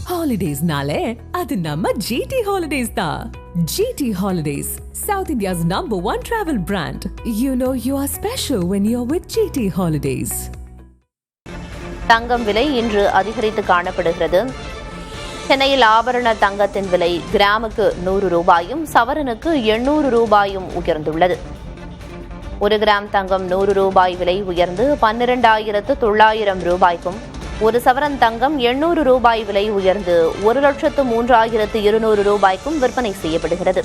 Holidays-nale, adu namma GT Holidays da. GT Holidays, South India's #1 travel brand. You know you are special when you're with GT Holidays. தங்கம் விலை இன்று அதிகரித்து காணப்படுகிறது. சென்னையில் ஆபரண தங்கத்தின் விலை கிராமுக்கு 100 ரூபாயும் சவரனுக்கு 800 ரூபாயும் உயர்ந்துள்ளது. 1 கிராம் தங்கம் 100 ரூபாய் விலை உயர்ந்து 12,900 ரூபாய்க்கும், 1 சவரன் தங்கம் 800 ரூபாய் விலை உயர்ந்து 1,03,200 ரூபாய்க்கும் விற்பனை செய்யப்படுகிறது.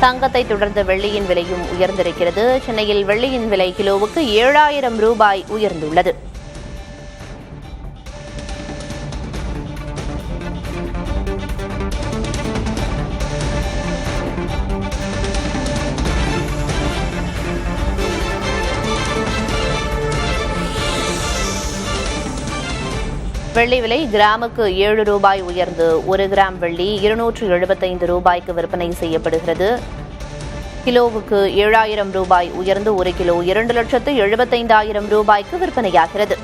தங்கத்தை தொடர்ந்து வெள்ளியின் விலையும் உயர்ந்திருக்கிறது. சென்னையில் வெள்ளியின் விலை கிலோவுக்கு 7,000 ரூபாய் உயர்ந்துள்ளது. வெள்ளி விலை கிராமுக்கு 7 ரூபாய் உயர்ந்து 1 கிராம் வெள்ளி 275 ரூபாய்க்கு விற்பனை செய்யப்படுகிறது. கிலோவுக்கு 7,000 ரூபாய் உயர்ந்து 1 கிலோ 2,75,000 ரூபாய்க்கு விற்பனையாகிறது.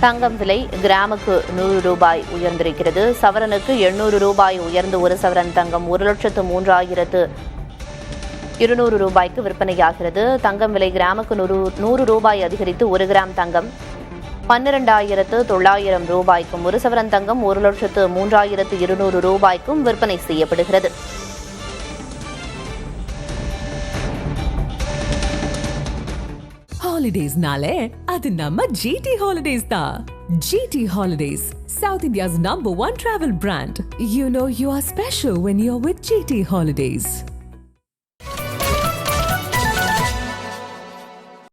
தங்கம் விலை கிராமுக்கு 100 ரூபாய் உயர்ந்திருக்கிறது. சவரனுக்கு 800 ரூபாய் உயர்ந்து 1 சவரன் தங்கம் 1,03,200 ரூபாய்க்கு விற்பனையாகிறது. தங்கம் விலை கிராமுக்கு 100 ரூபாய் அதிகரித்து 1 கிராம் தங்கம் 12,900 ரூபாய்க்கும், 1 சவரன் தங்கம் 1,03,200 ரூபாய்க்கும் விற்பனை செய்யப்படுகிறது. Holidays-nale, adu namma GT Holidays da. GT Holidays, South India's #1 travel brand. You know you are special when you're with GT Holidays.